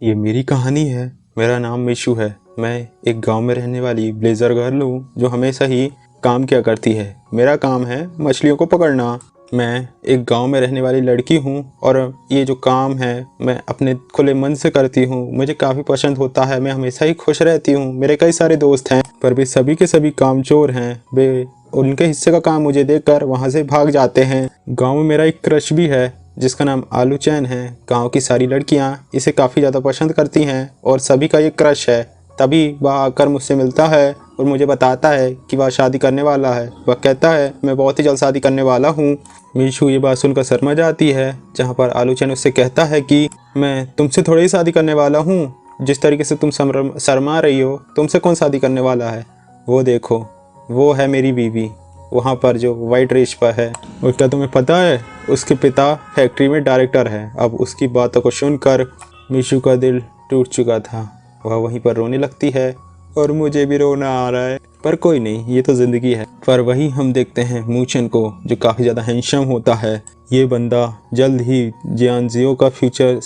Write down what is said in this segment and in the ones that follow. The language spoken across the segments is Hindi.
ये मेरी कहानी है। मेरा नाम मीशू है। मैं एक गांव में रहने वाली ब्लेजर गर्ल हूँ जो हमेशा ही काम किया करती है। मेरा काम है मछलियों को पकड़ना। मैं एक गांव में रहने वाली लड़की हूँ और ये जो काम है मैं अपने खुले मन से करती हूँ। मुझे काफ़ी पसंद होता है। मैं हमेशा ही खुश रहती हूँ। मेरे कई सारे दोस्त हैं पर वे सभी के सभी कामचोर हैं। वे उनके हिस्से का काम मुझे देकर वहाँ से भाग जाते हैं। गाँव में मेरा एक क्रश भी है जिसका नाम आलू चैन है। गांव की सारी लड़कियां इसे काफ़ी ज़्यादा पसंद करती हैं और सभी का ये क्रश है। तभी वह आकर मुझसे मिलता है और मुझे बताता है कि वह शादी करने वाला है। वह कहता है मैं बहुत ही जल्द शादी करने वाला हूँ। मीशू ये बात सुनकर शर्मा जाती है, जहाँ पर आलू चैन उससे कहता है कि मैं तुमसे थोड़ी ही शादी करने वाला हूँ। जिस तरीके से तुम शर्मा रही हो, तुमसे कौन शादी करने वाला है। वो देखो, वो है मेरी बीवी, वहाँ पर जो वाइट ड्रेस पर है। और क्या तुम्हें पता है उसके पिता फैक्ट्री में डायरेक्टर है। अब उसकी बातों को सुनकर मीशू का दिल टूट चुका था। वह वहीं पर रोने लगती है और मुझे भी रोना आ रहा है, पर कोई नहीं, ये तो ज़िंदगी है। पर वहीं हम देखते हैं मूचन को, जो काफ़ी ज़्यादा हैंडसम होता है। ये बंदा जल्द ही जियांजियो का फ्यूचर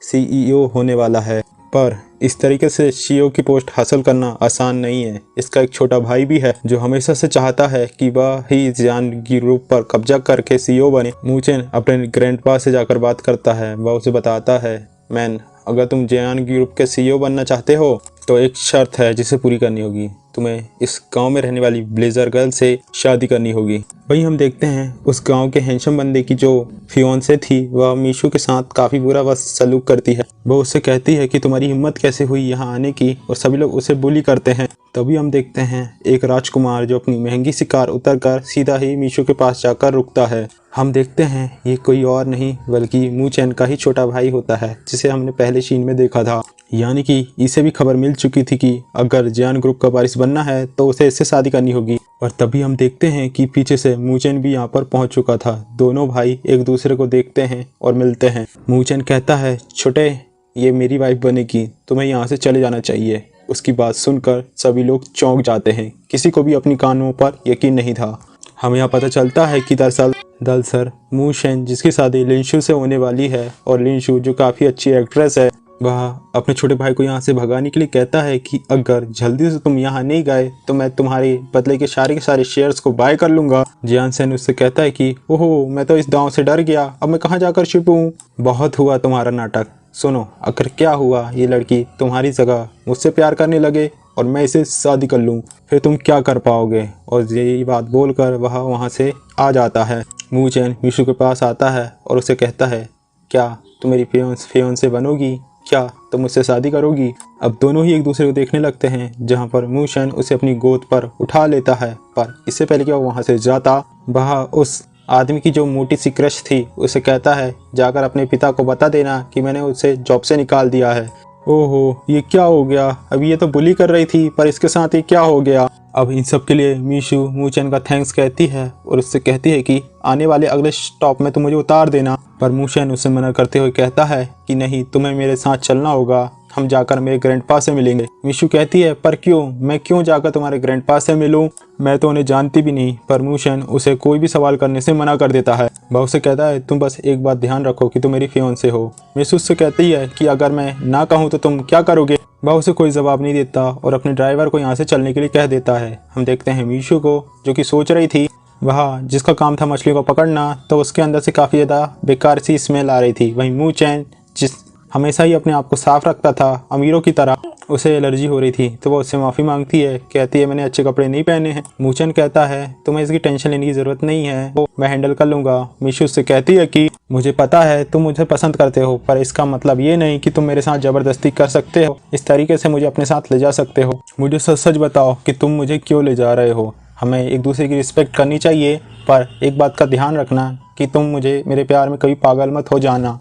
CEO होने वाला है। पर इस तरीके से CEO की पोस्ट हासिल करना आसान नहीं है। इसका एक छोटा भाई भी है जो हमेशा से चाहता है कि वह ही जियान ग्रुप पर कब्जा करके CEO बने। मूचेन अपने ग्रैंडपा से जाकर बात करता है। वह उसे बताता है, मैन, अगर तुम जियान ग्रुप के CEO बनना चाहते हो तो एक शर्त है जिसे पूरी करनी होगी। तुम्हें इस गांव में रहने वाली ब्लेजर गर्ल से शादी करनी होगी। वहीं हम देखते हैं उस गांव के हैंडसम बंदे की जो फियोंसे थी, वह मीशू के साथ काफ़ी बुरा सलूक करती है। वो उससे कहती है कि तुम्हारी हिम्मत कैसे हुई यहाँ आने की, और सभी लोग उसे बुली करते हैं। तभी हम देखते हैं एक राजकुमार जो अपनी महंगी सी कार उतरकर सीधा ही मीशू के पास जाकर रुकता है। हम देखते हैं ये कोई और नहीं बल्कि मूचैन का ही छोटा भाई होता है, जिसे हमने पहले सीन में देखा था। यानी कि इसे भी खबर मिल चुकी थी कि अगर जियान ग्रुप का वारिस बनना है तो उसे इससे शादी करनी होगी। और तभी हम देखते हैं कि पीछे से मूचैन भी यहाँ पर पहुँच चुका था। दोनों भाई एक दूसरे को देखते हैं और मिलते हैं। मूचैन कहता है, छोटे, ये मेरी वाइफ बनेगी, तुम्हें यहाँ से चले जाना चाहिए। उसकी बात सुनकर सभी लोग चौंक जाते हैं। किसी को भी अपनी कानों पर यकीन नहीं था। हमें यहाँ पता चलता है कि दरअसल मूशेन जिसकी शादी लिंशू से होने वाली है, और लिंशू जो काफ़ी अच्छी एक्ट्रेस है, वह अपने छोटे भाई को यहाँ से भगाने के लिए कहता है कि अगर जल्दी से तुम यहाँ नहीं गए तो मैं तुम्हारे बदले के सारे शेयर्स को बाय कर लूँगा। जियान सेन उससे कहता है कि ओहो, मैं तो इस गाँव से डर गया, अब मैं कहाँ जाकर छुपूँ। बहुत हुआ तुम्हारा नाटक। सुनो, अगर क्या हुआ ये लड़की तुम्हारी जगह मुझसे प्यार करने लगे और मैं इसे शादी कर लूँ, फिर तुम क्या कर पाओगे। और यही बात बोलकर वह वहाँ से आ जाता है। मूचैन मीशू के पास आता है और उसे कहता है, क्या तुम मेरी फियोंसे बनोगी, क्या तुम मुझसे शादी करोगी। अब दोनों ही एक दूसरे को देखने लगते हैं, जहाँ पर मूचैन उसे अपनी गोद पर उठा लेता है। पर इससे पहले कि वह वहाँ से जाता, वह उस आदमी की जो मोटी सी क्रश थी उसे कहता है, जाकर अपने पिता को बता देना कि मैंने उसे जॉब से निकाल दिया है। ओहो, ये क्या हो गया। अभी ये तो बुली कर रही थी, पर इसके साथ ये क्या हो गया। अब इन सब के लिए मीशू मूचैन का थैंक्स कहती है और उससे कहती है कि आने वाले अगले स्टॉप में तुम मुझे उतार देना। पर मूचैन उसे मना करते हुए कहता है कि नहीं, तुम्हें मेरे साथ चलना होगा, हम जाकर मेरे ग्रैंडपा से मिलेंगे। मीशू कहती है, पर क्यों, मैं क्यों जाकर तुम्हारे ग्रैंडपा से मिलूं, मैं तो उन्हें जानती भी नहीं। पर मूचैन उसे कोई भी सवाल करने से मना कर देता है। वह उसे कहता है, तुम बस एक बात ध्यान रखो कि तुम मेरी फियोंसे हो। मीशू उससे कहती है कि अगर मैं ना कहूँ तो तुम क्या करोगे। वह उसे कोई जवाब नहीं देता और अपने ड्राइवर को यहाँ से चलने के लिए कह देता है। हम देखते हैं मीशू को, जो कि सोच रही थी, वह जिसका काम था मछलियों को पकड़ना, तो उसके अंदर से काफ़ी ज़्यादा बेकार सी स्मेल आ रही थी। वहीं मूचैन जिस हमेशा ही अपने आप को साफ रखता था अमीरों की तरह, उसे एलर्जी हो रही थी, तो वो उससे माफ़ी मांगती है। कहती है, मैंने अच्छे कपड़े नहीं पहने हैं। मूचैन कहता है, तुम्हें इसकी टेंशन लेने की ज़रूरत नहीं है, वो मैं हैंडल कर लूँगा। मीशू उससे कहती है कि मुझे पता है तुम मुझे पसंद करते हो, पर इसका मतलब ये नहीं कि तुम मेरे साथ ज़बरदस्ती कर सकते हो, इस तरीके से मुझे अपने साथ ले जा सकते हो। मुझे सच सच बताओ कि तुम मुझे क्यों ले जा रहे हो। हमें एक दूसरे की रिस्पेक्ट करनी चाहिए, पर एक बात का ध्यान रखना कि तुम मुझे मेरे प्यार में कभी पागल मत हो जाना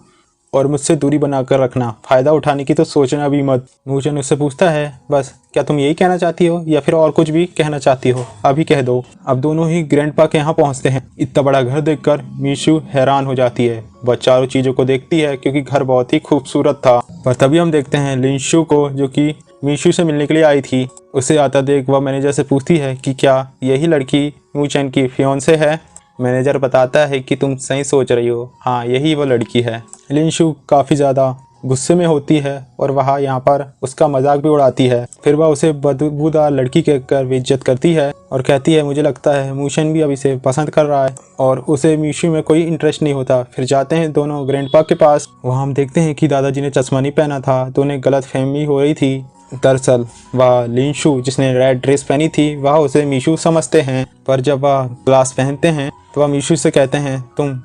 और मुझसे दूरी बनाकर रखना। फ़ायदा उठाने की तो सोचना भी मत। मूचैन उससे पूछता है, बस क्या तुम यही कहना चाहती हो या फिर और कुछ भी कहना चाहती हो, अभी कह दो। अब दोनों ही ग्रैंडपा के यहाँ पहुँचते हैं। इतना बड़ा घर देखकर मीशू हैरान हो जाती है। वह चारों चीज़ों को देखती है क्योंकि घर बहुत ही खूबसूरत था। पर तभी हम देखते हैं लिंशू को, जो कि मीशू से मिलने के लिए आई थी। उसे आता देख वह मैनेजर से पूछती है कि क्या यही लड़की मूचैन की फियोंसे है। मैनेजर बताता है कि तुम सही सोच रही हो, हाँ यही वो लड़की है। लिंशू काफ़ी ज़्यादा गुस्से में होती है और वह यहाँ पर उसका मजाक भी उड़ाती है। फिर वह उसे बदबूदार लड़की कहकर बेइज्जत करती है और कहती है मुझे लगता है मूचेन भी अब इसे पसंद कर रहा है और उसे मीशू में कोई इंटरेस्ट नहीं होता। फिर जाते हैं दोनों ग्रैंडपा के पास। वहाँ हम देखते हैं कि दादाजी ने चश्मा नहीं पहना था तो उन्हें गलतफहमी हो रही थी। दरअसल वह लिंशु जिसने रेड ड्रेस पहनी थी वह उसे मीशू समझते हैं, पर जब वह ग्लास पहनते हैं तो वह मीशू से कहते हैं तुम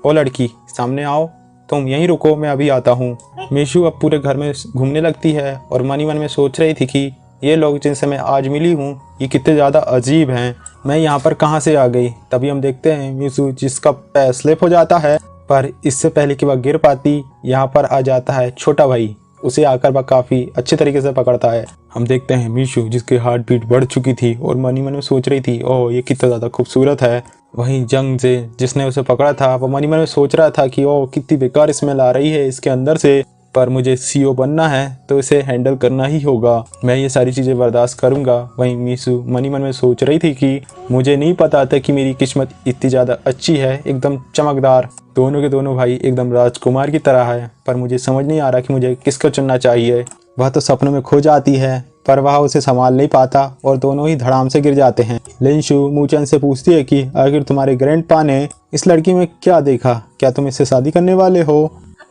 ओ लड़की सामने आओ, तुम यहीं रुको, मैं अभी आता हूँ। मीशू अब पूरे घर में घूमने लगती है और मन ही मन में सोच रही थी कि ये लोग जिनसे मैं आज मिली हूँ ये कितने ज़्यादा अजीब हैं, मैं यहाँ पर कहाँ से आ गई। तभी हम देखते हैं मीशू जिसका पैर स्लिप हो जाता है, पर इससे पहले कि वह गिर पाती यहाँ पर आ जाता है छोटा भाई। उसे आकर वह काफ़ी अच्छे तरीके से पकड़ता है। हम देखते हैं मीशू जिसकी हार्ट बीट बढ़ चुकी थी और मन ही मन में सोच रही थी ओह ये कितना ज़्यादा खूबसूरत है। वहीं जंग से जिसने उसे पकड़ा था वो मन ही मन में सोच रहा था कि ओह कितनी बेकार स्मेल आ रही है इसके अंदर से, पर मुझे सीईओ बनना है तो इसे हैंडल करना ही होगा, मैं ये सारी चीज़ें बर्दाश्त करूंगा। वहीं मीशू मन ही मन में सोच रही थी कि मुझे नहीं पता था कि मेरी किस्मत इतनी ज़्यादा अच्छी है, एकदम चमकदार। दोनों के दोनों भाई एकदम राजकुमार की तरह है, पर मुझे समझ नहीं आ रहा कि मुझे किसको चुनना चाहिए। वह तो सपनों में खो जाती है पर वह उसे संभाल नहीं पाता और दोनों ही धड़ाम से गिर जाते हैं। लिंशु मूचेन से पूछती है कि आखिर तुम्हारे ग्रैंडपा ने इस लड़की में क्या देखा, क्या तुम इससे शादी करने वाले हो।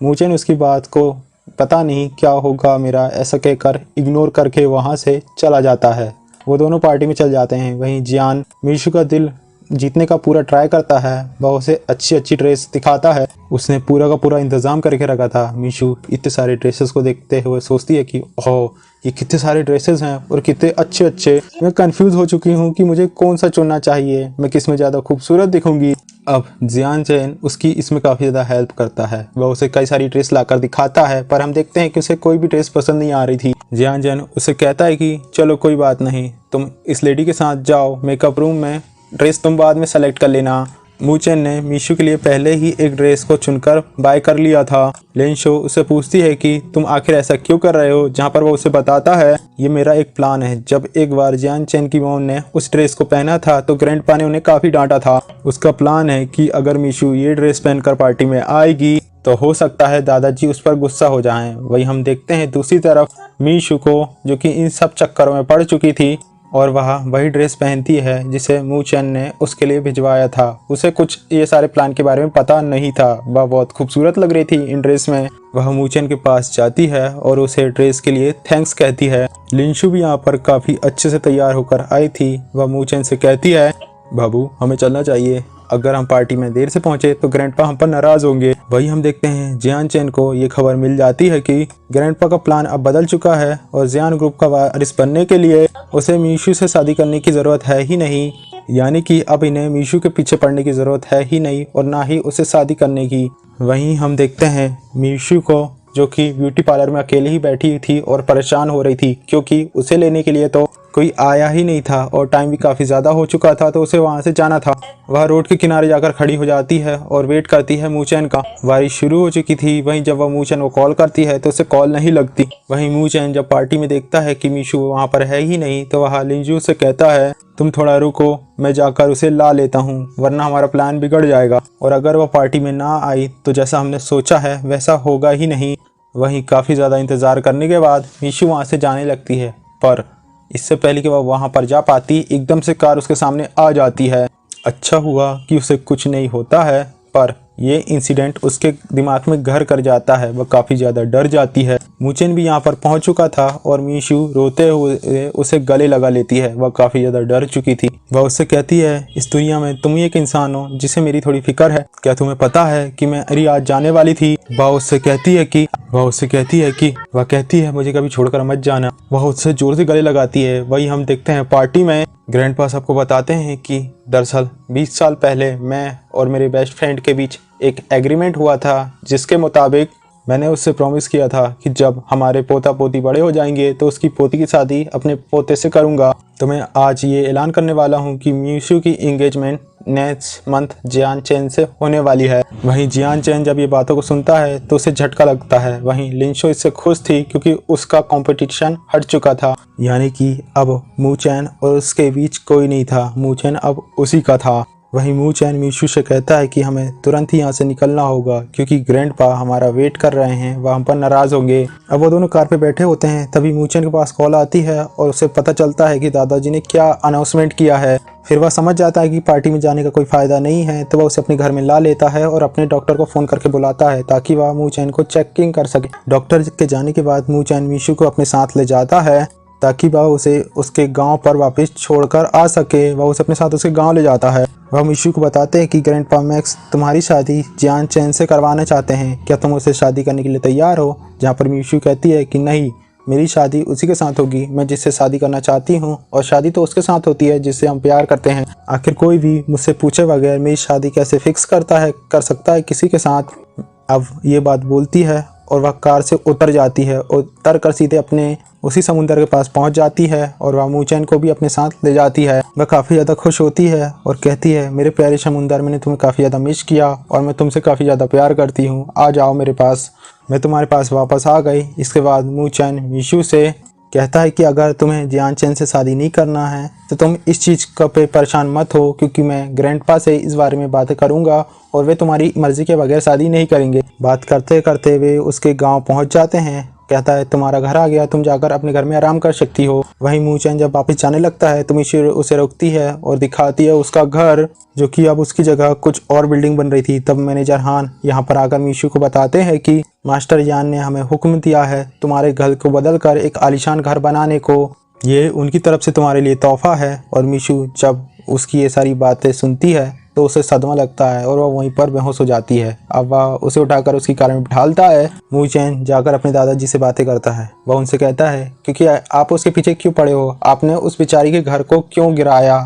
मूचेन उसकी बात को पता नहीं क्या होगा मेरा ऐसा कहकर इग्नोर करके वहाँ से चला जाता है। वो दोनों पार्टी में चल जाते हैं। वहीं जियान मीशु का दिल जीतने का पूरा ट्राई करता है, वह उसे अच्छी अच्छी ड्रेस दिखाता है। उसने पूरा का पूरा इंतज़ाम करके रखा था। मीशु इतने सारे ड्रेसेस को देखते हुए सोचती है कि ओह ये कितने सारे ड्रेसेस हैं और कितने अच्छे अच्छे, मैं कंफ्यूज हो चुकी हूँ कि मुझे कौन सा चुनना चाहिए, मैं किस में ज़्यादा खूबसूरत दिखूंगी। अब जियान चैन उसकी इसमें काफ़ी ज़्यादा हेल्प करता है, वह उसे कई सारी ड्रेस लाकर दिखाता है, पर हम देखते हैं कि उसे कोई भी ड्रेस पसंद नहीं आ रही थी। जियान चैन उसे कहता है कि चलो कोई बात नहीं, तुम इस लेडी के साथ जाओ मेकअप रूम में, ड्रेस तुम बाद में सेलेक्ट कर लेना। मूचेन ने मीशु के लिए पहले ही एक ड्रेस को चुनकर बाय कर लिया था। लिंशु उसे पूछती है कि तुम आखिर ऐसा क्यों कर रहे हो, जहाँ पर वो उसे बताता है ये मेरा एक प्लान है। जब एक बार जियान चैन की मॉम ने उस ड्रेस को पहना था तो ग्रैंडपा ने उन्हें काफ़ी डांटा था। उसका प्लान है कि अगर मीशु ये ड्रेस पहनकर पार्टी में आएगी तो हो सकता है दादाजी उस पर गुस्सा हो जाएं। वही हम देखते हैं दूसरी तरफ मीशु को, जो कि इन सब चक्करों में पड़ चुकी थी और वह वही ड्रेस पहनती है जिसे मूचेन ने उसके लिए भिजवाया था। उसे कुछ ये सारे प्लान के बारे में पता नहीं था, वह बहुत खूबसूरत लग रही थी इन ड्रेस में। वह मूचेन के पास जाती है और उसे ड्रेस के लिए थैंक्स कहती है। लिंशु भी यहाँ पर काफ़ी अच्छे से तैयार होकर आई थी। वह मूचेन से कहती है बाबू हमें चलना चाहिए, अगर हम पार्टी में देर से पहुंचे तो ग्रैंडपा हम पर नाराज होंगे। वही हम देखते हैं जियान चैन को ये खबर मिल जाती है कि ग्रैंडपा का प्लान अब बदल चुका है और जियान ग्रुप का वारिस बनने के लिए उसे मीशु से शादी करने की ज़रूरत है ही नहीं, यानी कि अब इन्हें मीशु के पीछे पड़ने की ज़रूरत है ही नहीं और ना ही उसे शादी करने की। वहीं हम देखते हैं मीशु को, जो कि ब्यूटी पार्लर में अकेली ही बैठी थी और परेशान हो रही थी क्योंकि उसे लेने के लिए तो कोई आया ही नहीं था और टाइम भी काफ़ी ज़्यादा हो चुका था, तो उसे वहाँ से जाना था। वह रोड के किनारे जाकर खड़ी हो जाती है और वेट करती है मूचेन का। बारिश शुरू हो चुकी थी। वहीं जब वह मूचेन को कॉल करती है तो उसे कॉल नहीं लगती। वहीं मूचेन जब पार्टी में देखता है कि मीशु वहाँ पर है ही नहीं तो वह लिंजू से कहता है तुम थोड़ा रुको, मैं जाकर उसे ला लेता हूँ, वरना हमारा प्लान बिगड़ जाएगा और अगर वह पार्टी में ना आई तो जैसा हमने सोचा है वैसा होगा ही नहीं। वहीं काफ़ी ज़्यादा इंतज़ार करने के बाद मीशु वहाँ से जाने लगती है, पर इससे पहले कि वह वहाँ पर जा पाती एकदम से कार उसके सामने आ जाती है। अच्छा हुआ कि उसे कुछ नहीं होता है, पर ये इंसिडेंट उसके दिमाग में घर कर जाता है, वह काफ़ी ज़्यादा डर जाती है। मूचेन भी यहाँ पर पहुँच चुका था और मीशु रोते हुए उसे गले लगा लेती है। वह काफ़ी ज़्यादा डर चुकी थी। वह उससे कहती है इस दुनिया में तुम ही एक इंसान हो जिसे मेरी थोड़ी फिक्र है, क्या तुम्हें पता है कि मैं अरे आज जाने वाली थी। वह उससे कहती है मुझे कभी छोड़कर मत जाना। वह उससे जोर से गले लगाती है। वही हम देखते हैं पार्टी में ग्रैंडपा सबको बताते हैं कि दरअसल 20 साल पहले मैं और मेरे बेस्ट फ्रेंड के बीच एक एग्रीमेंट हुआ था, जिसके मुताबिक मैंने उससे प्रॉमिस किया था कि जब हमारे पोता पोती बड़े हो जाएंगे तो उसकी पोती की शादी अपने पोते से करूंगा। तो मैं आज ये ऐलान करने वाला हूँ कि मीशु की एंगेजमेंट नेक्स्ट मंथ जियान चैन से होने वाली है। वहीं जियान चैन जब ये बातों को सुनता है तो उसे झटका लगता है। वहीं लिंशो इससे खुश थी क्योंकि उसका कंपटीशन हट चुका था, यानी कि अब मूचेन और उसके बीच कोई नहीं था, मूचेन अब उसी का था। वहीं मूचैन मीशू से कहता है कि हमें तुरंत ही यहाँ से निकलना होगा क्योंकि ग्रैंडपा हमारा वेट कर रहे हैं, वह हम पर नाराज़ होंगे। अब वो दोनों कार पे बैठे होते हैं, तभी मूचैन के पास कॉल आती है और उसे पता चलता है कि दादाजी ने क्या अनाउंसमेंट किया है। फिर वह समझ जाता है कि पार्टी में जाने का कोई फ़ायदा नहीं है, तो वह उसे अपने घर में ला लेता है और अपने डॉक्टर को फ़ोन करके बुलाता है ताकि वह मूचैन को चेकिंग कर सके। डॉक्टर के जाने के बाद मूचैन मीशू को अपने साथ ले जाता है ताकि वह उसे उसके गांव पर वापस छोड़कर आ सके। वह उसे अपने साथ उसके गांव ले जाता है। वह मीशू को बताते हैं कि ग्रैंडपा मैक्स तुम्हारी शादी जियान चैन से करवाना चाहते हैं, क्या तुम उससे शादी करने के लिए तैयार हो? जहाँ पर मीशू कहती है कि नहीं, मेरी शादी उसी के साथ होगी, मैं जिससे शादी करना चाहती हूँ, और शादी तो उसके साथ होती है जिससे हम प्यार करते हैं। आखिर कोई भी मुझसे पूछे बगैर मेरी शादी कैसे फिक्स कर सकता है किसी के साथ। अब ये बात बोलती है और वह कार से उतर जाती है और उतर कर सीधे अपने उसी समुंदर के पास पहुंच जाती है और वह मूचैन को भी अपने साथ ले जाती है। वह काफ़ी ज़्यादा खुश होती है और कहती है, मेरे प्यारे समुंदर, मैंने तुम्हें काफ़ी ज़्यादा मिस किया और मैं तुमसे काफ़ी ज़्यादा प्यार करती हूँ, आ जाओ मेरे पास। मैं तुम्हारे पास वापस आ गई। इसके बाद मूचैन मीशू से कहता है कि अगर तुम्हें जियान चैन से शादी नहीं करना है तो तुम इस चीज़ का पे परेशान मत हो, क्योंकि मैं ग्रैंडपा से इस बारे में बातें करूंगा और वे तुम्हारी मर्ज़ी के बगैर शादी नहीं करेंगे। बात करते करते वे उसके गांव पहुंच जाते हैं। कहता है, तुम्हारा घर आ गया, तुम जाकर अपने घर में आराम कर सकती हो। वहीं मूचैन जब वापस जाने लगता है तो मीशू उसे रोकती है और दिखाती है उसका घर, जो कि अब उसकी जगह कुछ और बिल्डिंग बन रही थी। तब मैनेजर हान यहाँ पर आकर मीशू को बताते हैं कि मास्टर यान ने हमें हुक्म दिया है तुम्हारे घर को बदलकर एक आलीशान घर बनाने को, ये उनकी तरफ से तुम्हारे लिए तोहफा है। और मीशू जब उसकी ये सारी बातें सुनती है तो उसे सदमा लगता है और वह वहीं पर बेहोश हो जाती है। अब वह उसे उठाकर उसकी कार में बिठालता है। मूचैन जाकर अपने दादाजी से बातें करता है। वह उनसे कहता है, क्योंकि आप उसके पीछे क्यों पड़े हो, आपने उस बेचारी के घर को क्यों गिराया,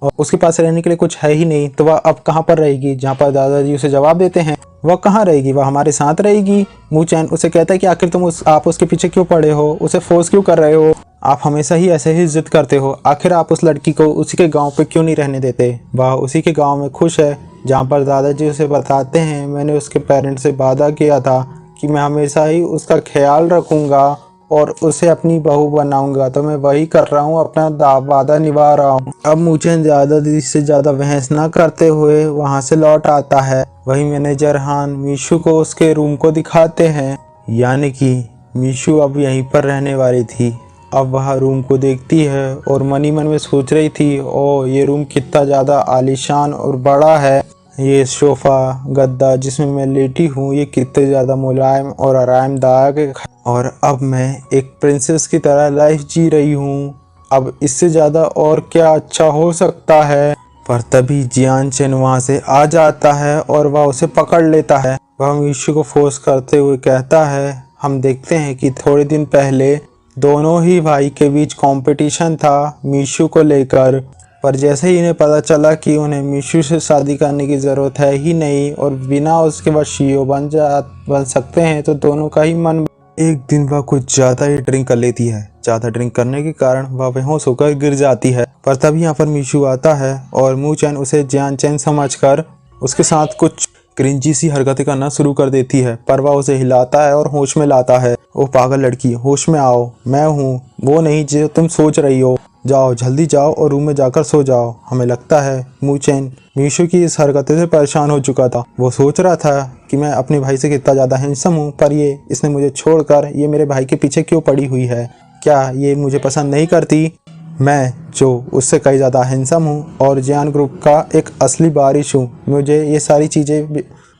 और उसके पास रहने के लिए कुछ है ही नहीं, तो वह अब कहाँ पर रहेगी? जहाँ पर दादाजी उसे जवाब देते हैं, वह कहाँ रहेगी, वह हमारे साथ रहेगी। मूचैन उसे कहता है कि आखिर तुम आप उसके पीछे क्यों पड़े हो, उसे फोर्स क्यों कर रहे हो, आप हमेशा ही ऐसे ही जिद करते हो, आखिर आप उस लड़की को उसी के गांव पे क्यों नहीं रहने देते? वह उसी के गांव में खुश है, जहाँ पर दादाजी उसे बताते हैं, मैंने उसके पेरेंट्स से वादा किया था कि मैं हमेशा ही उसका ख्याल रखूँगा और उसे अपनी बहू बनाऊंगा, तो मैं वही कर रहा हूँ, अपना वादा निभा रहा हूँ। अब मुझे दादाजी से ज़्यादा बहस ना करते हुए वहाँ से लौट आता है। वही मैनेजर हान मीशू को उसके रूम को दिखाते हैं, यानी कि मीशू अब यहीं पर रहने वाली थी। अब वह रूम को देखती है और मन ही मन में सोच रही थी, ओ ये रूम कितना ज़्यादा आलीशान और बड़ा है, ये सोफ़ा गद्दा जिसमें मैं लेटी हूँ ये कितने ज़्यादा मुलायम और आरामदायक है, और अब मैं एक प्रिंसेस की तरह लाइफ जी रही हूँ। अब इससे ज़्यादा और क्या अच्छा हो सकता है? पर तभी जियान चैन वहाँ से आ जाता है और वह उसे पकड़ लेता है। वह मीशू को फोर्स करते हुए कहता है, हम देखते हैं कि थोड़े दिन पहले दोनों ही भाई के बीच कंपटीशन था मीशू को लेकर, पर जैसे ही इन्हें पता चला कि उन्हें मीशू से शादी करने की ज़रूरत है ही नहीं और बिना उसके वशीओ बन सकते हैं, तो दोनों का ही मन। एक दिन वह कुछ ज़्यादा ही ड्रिंक कर लेती है। ज़्यादा ड्रिंक करने के कारण वह बेहोश होकर गिर जाती है। पर तभी यहाँ पर मीशू आता है और मूचैन उसे जियान चैन समझकर उसके साथ कुछ क्रिंजी सी हरकतें करना शुरू कर देती है, पर वह उसे हिलाता है और होश में लाता है। ओ पागल लड़की, होश में आओ, मैं हूँ वो नहीं जो तुम सोच रही हो, जाओ जल्दी जाओ और रूम में जाकर सो जाओ। हमें लगता है मूचैन मीशू की इस हरकतें से परेशान हो चुका था। वो सोच रहा था कि मैं अपने भाई से कितना ज़्यादा हैंडसम हूँ, पर इसने मुझे छोड़कर ये मेरे भाई के पीछे क्यों पड़ी हुई है, क्या ये मुझे पसंद नहीं करती? मैं जो उससे कई ज़्यादा हैंडसम हूँ और जियान ग्रुप का एक असली बारिश हूँ, मुझे ये सारी चीज़ें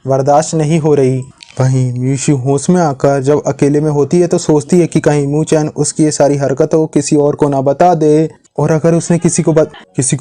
बर्दाश्त नहीं हो रही। वहीं मीशू होश में आकर जब अकेले में होती है तो सोचती है कि कहीं मूचैन उसकी ये सारी हरकतों किसी और को ना बता दे, और अगर उसने किसी को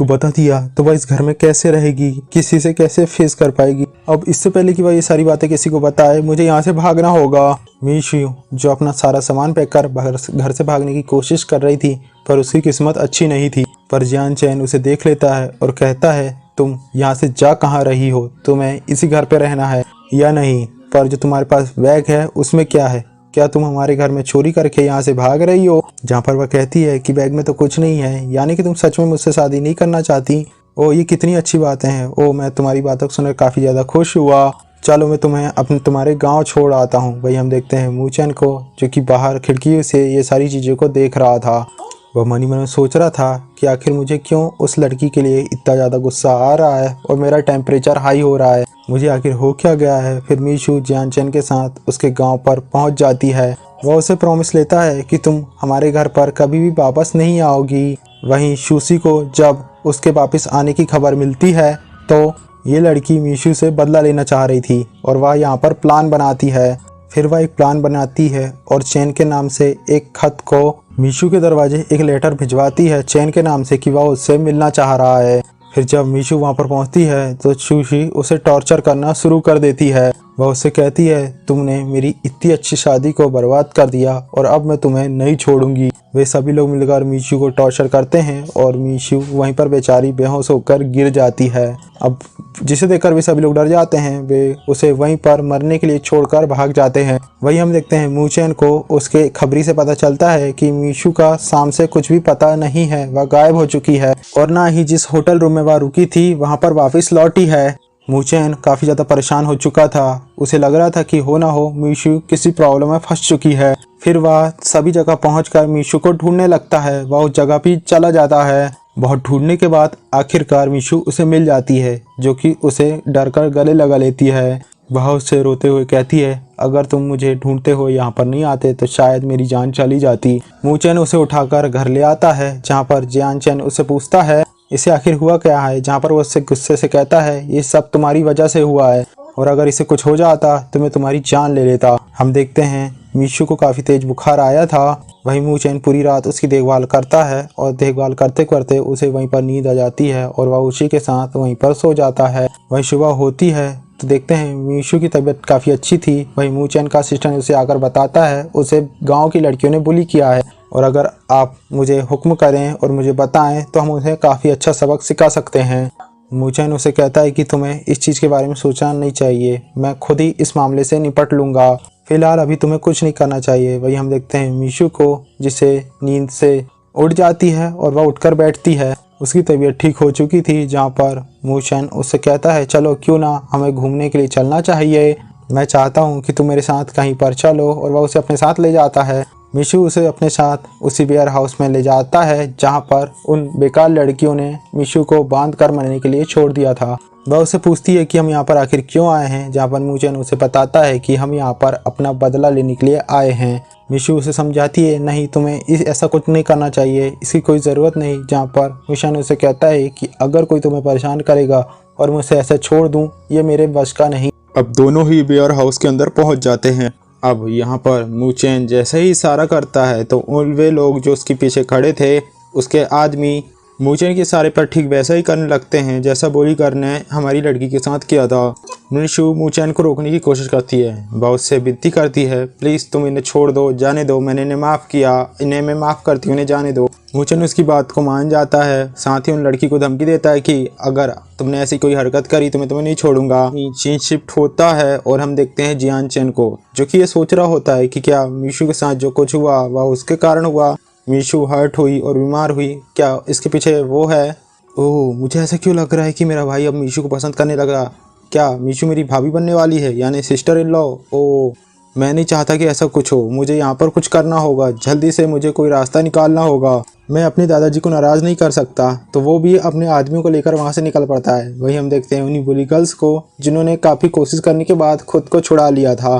बता दिया तो वह इस घर में कैसे रहेगी, किसी से कैसे फेस कर पाएगी। अब इससे पहले कि वह ये सारी बातें किसी को बताए, मुझे यहाँ से भागना होगा। मीशू जो अपना सारा सामान पैक कर घर से भागने की कोशिश कर रही थी, पर उसकी किस्मत अच्छी नहीं थी। पर जियान चैन उसे देख लेता है और कहता है, तुम यहाँ से जा कहाँ रही हो, तुम्हें इसी घर पे रहना है या नहीं? पर जो तुम्हारे पास बैग है उसमें क्या है, क्या तुम हमारे घर में चोरी करके यहाँ से भाग रही हो? जहाँ पर वह कहती है कि बैग में तो कुछ नहीं है, यानी कि तुम सच में मुझसे शादी नहीं करना चाहती। ओ ये कितनी अच्छी बातें हैं, ओ मैं तुम्हारी बातों को सुनकर काफ़ी ज़्यादा खुश हुआ, चलो मैं तुम्हें तुम्हारे गांव छोड़ आता हूँ। वही हम देखते हैं मूचैन को, जो कि बाहर खिड़की से ये सारी चीज़ों को देख रहा था। वह मन ही मन में सोच रहा था कि आखिर मुझे क्यों उस लड़की के लिए इतना ज़्यादा गुस्सा आ रहा है और मेरा टेम्परेचर हाई हो रहा है, मुझे आखिर हो क्या गया है। फिर मीशू जियानचेन के साथ उसके गांव पर पहुंच जाती है। वह उसे प्रॉमिस लेता है कि तुम हमारे घर पर कभी भी वापस नहीं आओगी। वहीं शूसी को जब उसके वापस आने की खबर मिलती है तो ये लड़की मीशू से बदला लेना चाह रही थी और वह यहाँ पर प्लान बनाती है। फिर वह एक प्लान बनाती है और चैन के नाम से एक खत को मीशू के दरवाजे एक लेटर भिजवाती है चैन के नाम से कि वह उससे मिलना चाह रहा है। फिर जब मीशू वहाँ पर पहुँचती है तो शूसी उसे टॉर्चर करना शुरू कर देती है। वह उससे कहती है तुमने मेरी इतनी अच्छी शादी को बर्बाद कर दिया और अब मैं तुम्हें नहीं छोड़ूंगी। वे सभी लोग मिलकर मीशू को टॉर्चर करते हैं और मीशू वहीं पर बेचारी बेहोश होकर गिर जाती है। अब जिसे देखकर वे सभी लोग डर जाते हैं, वे उसे वहीं पर मरने के लिए छोड़कर भाग जाते हैं। वही हम देखते हैं मूचेन को उसके खबरी से पता चलता है कि मीशू का शाम से कुछ भी पता नहीं है, वह गायब हो चुकी है और ना ही जिस होटल रूम में वह रुकी थी वहाँ पर वापस लौटी है। मूचेन काफ़ी ज़्यादा परेशान हो चुका था। उसे लग रहा था कि हो ना हो मीशू किसी प्रॉब्लम में फंस चुकी है। फिर वह सभी जगह पहुंचकर मीशू को ढूंढने लगता है। वह उस जगह भी चला जाता है। बहुत ढूंढने के बाद आखिरकार मीशू उसे मिल जाती है, जो कि उसे डर कर गले लगा लेती है। वह उससे रोते हुए कहती है अगर तुम मुझे ढूंढते हो यहाँ पर नहीं आते तो शायद मेरी जान चली जाती। मूचेन उसे उठाकर घर ले आता है, जहाँ पर जियानचेन उससे पूछता है इसे आखिर हुआ क्या है, जहाँ पर वो उससे गुस्से से कहता है ये सब तुम्हारी वजह से हुआ है और अगर इसे कुछ हो जाता तो मैं तुम्हारी जान ले लेता। हम देखते हैं मीशू को काफ़ी तेज बुखार आया था। वहीं मूचेन पूरी रात उसकी देखभाल करता है और देखभाल करते करते उसे वहीं पर नींद आ जाती है और वह उसी के साथ वहीं पर सो जाता है। वहीं सुबह होती है तो देखते हैं मीशू की तबीयत काफ़ी अच्छी थी। वहीं मूचेन का असिस्टेंट उसे आकर बताता है उसे गाँव की लड़कियों ने बुली किया है और अगर आप मुझे हुक्म करें और मुझे बताएं तो हम उन्हें काफ़ी अच्छा सबक सिखा सकते हैं। मूचेन उसे कहता है कि तुम्हें इस चीज़ के बारे में सोचना नहीं चाहिए, मैं खुद ही इस मामले से निपट लूँगा, फिलहाल अभी तुम्हें कुछ नहीं करना चाहिए। वही हम देखते हैं मीशू को, जिसे नींद से उठ जाती है और वह उठकर बैठती है। उसकी तबीयत ठीक हो चुकी थी, जहाँ पर मूचेन उससे कहता है चलो क्यों ना हमें घूमने के लिए चलना चाहिए, मैं चाहता हूँ कि तुम मेरे साथ कहीं पर चलो। और वह उसे अपने साथ ले जाता है। मीशू उसे अपने साथ उसी वेयर हाउस में ले जाता है जहाँ पर उन बेकार लड़कियों ने मीशू को बांध कर मरने के लिए छोड़ दिया था। वह उससे पूछती है कि हम यहाँ पर आखिर क्यों आए हैं, जहाँ पर मूचेन उसे बताता है कि हम यहाँ पर अपना बदला लेने के लिए आए हैं। मीशू उसे समझाती है नहीं तुम्हें ऐसा कुछ नहीं करना चाहिए, इसकी कोई ज़रूरत नहीं। जहाँ पर मूचेन उसे कहता है कि अगर कोई तुम्हें परेशान करेगा और मैं उसे ऐसा छोड़ दूँ ये मेरे बस का नहीं। अब दोनों ही वेयर हाउस के अंदर पहुँच जाते हैं। अब यहाँ पर मूचेन जैसे ही इशारा करता है तो वे लोग जो उसके पीछे खड़े थे उसके आदमी मूचेन के इशारे पर ठीक वैसा ही करने लगते हैं जैसा बोलीगर ने हमारी लड़की के साथ किया था। मीशू मूचेन को रोकने की कोशिश करती है, वह उससे विनती करती है प्लीज़ तुम इन्हें छोड़ दो, जाने दो, मैंने इन्हें माफ़ किया, इन्हें मैं माफ़ करती हूँ, इन्हें जाने दो। मूचेन उसकी बात को मान जाता है, साथ ही उन लड़की को धमकी देता है कि अगर तुमने ऐसी कोई हरकत करी तो मैं तुम्हें नहीं छोड़ूंगा। सीन शिफ्ट होता है और हम देखते हैं जियानचेन को, जो कि ये सोच रहा होता है कि क्या मीशू के साथ जो कुछ हुआ वह उसके कारण हुआ, मीशू हर्ट हुई और बीमार हुई, क्या इसके पीछे वो है। ओह मुझे ऐसा क्यों लग रहा है कि मेरा भाई अब मीशू को पसंद करने लगा, क्या मीशू मेरी भाभी बनने वाली है यानी सिस्टर इन लॉ। ओह मैं नहीं चाहता कि ऐसा कुछ हो, मुझे यहाँ पर कुछ करना होगा, जल्दी से मुझे कोई रास्ता निकालना होगा, मैं अपने दादाजी को नाराज़ नहीं कर सकता। तो वो भी अपने आदमियों को लेकर वहाँ से निकल पड़ता है। वहीं हम देखते हैं उन्हीं बुली गर्ल्स को जिन्होंने काफ़ी कोशिश करने के बाद खुद को छुड़ा लिया था,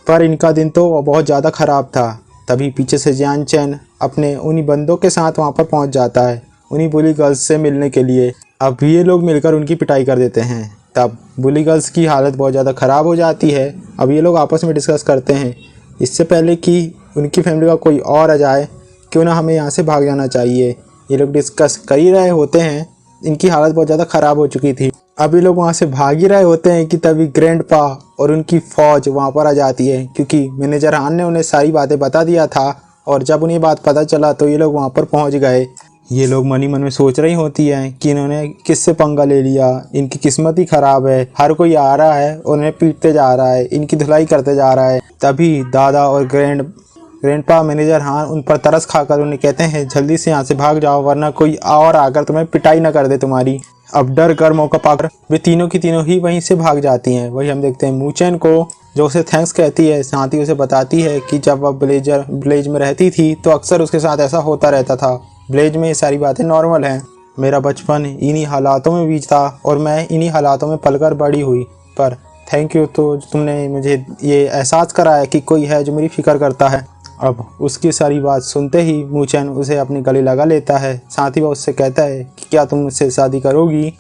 पर इनका दिन तो बहुत ज़्यादा ख़राब था। तभी पीछे से जियानचेन अपने उन्हीं बंदों के साथ वहाँ पर पहुँच जाता है उन्हीं बुली गर्ल्स से मिलने के लिए। अब ये लोग मिलकर उनकी पिटाई कर देते हैं। तब बुली गर्ल्स की हालत बहुत ज़्यादा ख़राब हो जाती है। अब ये लोग आपस में डिस्कस करते हैं इससे पहले कि उनकी फैमिली का कोई और आ जाए, क्यों ना हमें यहाँ से भाग जाना चाहिए। ये लोग डिस्कस कर ही रहे होते हैं, इनकी हालत बहुत ज़्यादा ख़राब हो चुकी थी। अब ये लोग वहाँ से भाग ही रहे होते हैं कि तभी ग्रैंडपा और उनकी फ़ौज वहाँ पर आ जाती है, क्योंकि मैनेजर हान ने उन्हें सारी बातें बता दिया था और जब उन्हें बात पता चला तो ये लोग वहाँ पर पहुँच गए। ये लोग मन ही मन में सोच रही होती हैं कि इन्होंने किससे पंगा ले लिया, इनकी किस्मत ही ख़राब है, हर कोई आ रहा है और उन्हें पीटते जा रहा है, इनकी धुलाई करते जा रहा है। तभी दादा और ग्रैंडपा मैनेजर हान उन पर तरस खाकर उन्हें कहते हैं जल्दी से यहाँ से भाग जाओ वरना कोई और आकर तुम्हें पिटाई ना कर दे तुम्हारी। अब डर कर मौका पाकर वे तीनों की तीनों ही वहीं से भाग जाती हैं। वही हम देखते हैं मूचेन को, जो उसे थैंक्स कहती है, साथ ही उसे बताती है कि जब वह विलेज में रहती थी तो अक्सर उसके साथ ऐसा होता रहता था ब्लेज में ये सारी बातें नॉर्मल हैं। मेरा बचपन इन्हीं हालातों में बीता और मैं इन्हीं हालातों में पलकर बड़ी हुई, पर थैंक यू तो तुमने मुझे ये एहसास कराया कि कोई है जो मेरी फ़िक्र करता है। अब उसकी सारी बात सुनते ही मूचेन उसे अपनी गले लगा लेता है। साथ ही वह उससे कहता है कि क्या तुम मुझसे शादी करोगी?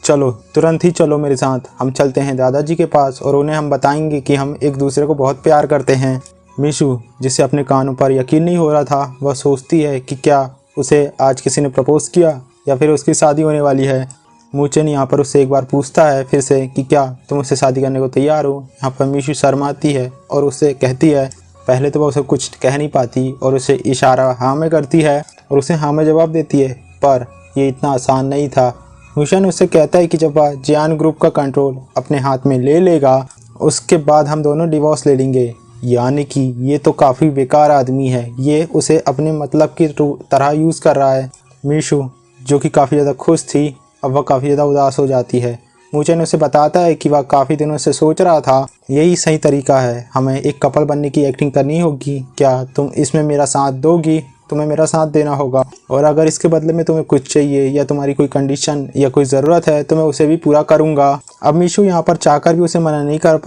चलो, तुरंत ही चलो मेरे साथ, हम चलते हैं दादाजी के पास और उन्हें हम बताएंगे कि हम एक दूसरे को बहुत प्यार करते हैं। मीशू, जिसे अपने कानों पर यकीन नहीं हो रहा था, वह सोचती है कि क्या उसे आज किसी ने प्रपोज़ किया या फिर उसकी शादी होने वाली है। मूचेन यहाँ पर उससे एक बार पूछता है फिर से कि क्या तुम उससे शादी करने को तैयार हो। यहाँ पर मीशू शर्माती है और उससे कहती है, पहले तो वह उसे कुछ कह नहीं पाती और उसे इशारा हाँ में करती है और उसे हाँ में जवाब देती है, पर ये इतना आसान नहीं था। मूचेन उससे कहता है कि जब वह जियान ग्रुप का कंट्रोल अपने हाथ में ले लेगा उसके बाद हम दोनों डिवोर्स ले लेंगे। यानी कि ये तो काफ़ी बेकार आदमी है, ये उसे अपने मतलब की तरह यूज़ कर रहा है। मीशू, जो कि काफ़ी ज़्यादा खुश थी, अब वह काफ़ी ज़्यादा उदास हो जाती है। मूचेन उसे बताता है कि वह काफ़ी दिनों से सोच रहा था यही सही तरीका है, हमें एक कपल बनने की एक्टिंग करनी होगी। क्या तुम इसमें मेरा साथ दोगी? तुम्हें मेरा साथ देना होगा और अगर इसके बदले में तुम्हें कुछ चाहिए या तुम्हारी कोई कंडीशन या कोई ज़रूरत है तो मैं उसे भी पूरा करूँगा। अब मीशू यहाँ पर चाहकर भी उसे मना नहीं कर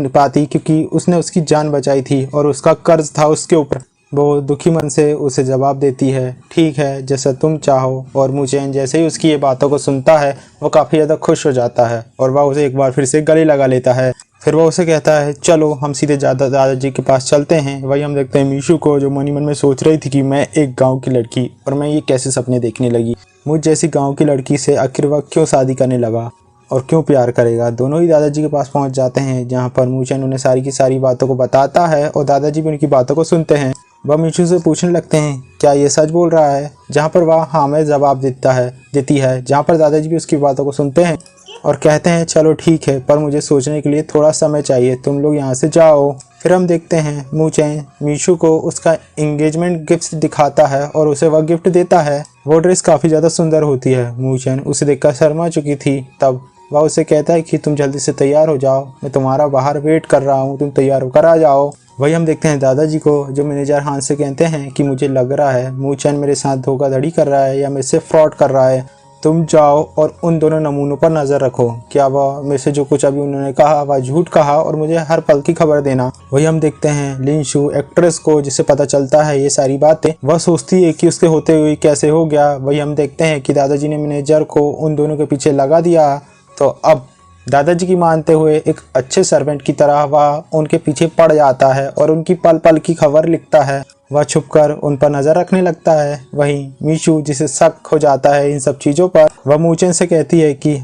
पाती क्योंकि उसने उसकी जान बचाई थी और उसका कर्ज था उसके ऊपर। वो दुखी मन से उसे जवाब देती है, ठीक है जैसा तुम चाहो। और मूचेन जैसे ही उसकी ये बातों को सुनता है वो काफ़ी ज़्यादा खुश हो जाता है और वह उसे एक बार फिर से गले लगा लेता है। फिर वह उसे कहता है, चलो हम सीधे दादाजी के पास चलते हैं। वही हम देखते हैं मीशू को, जो मन ही मन में सोच रही थी कि मैं एक गाँव की लड़की और मैं ये कैसे सपने देखने लगी, मुझ जैसी गाँव की लड़की से आखिर वह क्यों शादी करने लगा और क्यों प्यार करेगा। दोनों ही दादाजी के पास पहुंच जाते हैं, जहां पर मूचेन उन्हें सारी की सारी बातों को बताता है और दादाजी भी उनकी बातों को सुनते हैं। वह मीशू से पूछने लगते हैं क्या ये सच बोल रहा है, जहां पर वह हाँ में जवाब देती है। जहां पर दादाजी भी उसकी बातों को सुनते हैं और कहते हैं चलो ठीक है, पर मुझे सोचने के लिए थोड़ा समय चाहिए, तुम लोग यहाँ से जाओ। फिर हम देखते हैं मूचेन मीशू को उसका एंगेजमेंट गिफ्ट दिखाता है और उसे वह गिफ्ट देता है। वो ड्रेस काफ़ी ज़्यादा सुंदर होती है। मूचेन उसे देखकर शर्मा चुकी थी, तब वह उसे कहता है कि तुम जल्दी से तैयार हो जाओ, मैं तुम्हारा बाहर वेट कर रहा हूँ, तुम तैयार होकर आ जाओ। वही हम देखते हैं दादाजी को, जो मैनेजर हान से कहते हैं कि मुझे लग रहा है मूचेन मेरे साथ धोखाधड़ी कर रहा है या मेरे से फ्रॉड कर रहा है, तुम जाओ और उन दोनों नमूनों पर नज़र रखो, क्या वह मेरे से जो कुछ अभी उन्होंने कहा वह झूठ कहा, और मुझे हर पल की खबर देना। वही हम देखते हैं लिनशू एक्ट्रेस को, जिसे पता चलता है ये सारी बातें, वह सोचती है कि उसके होते हुए कैसे हो गया। वही हम देखते हैं कि दादाजी ने मैनेजर को उन दोनों के पीछे लगा दिया, तो अब दादाजी की मानते हुए एक अच्छे सर्वेंट की तरह वह उनके पीछे पड़ जाता है और उनकी पल पल की खबर लिखता है। वह छुपकर उन पर नज़र रखने लगता है। वहीं मीशू, जिसे शक हो जाता है इन सब चीज़ों पर, वह मूचेन से कहती है कि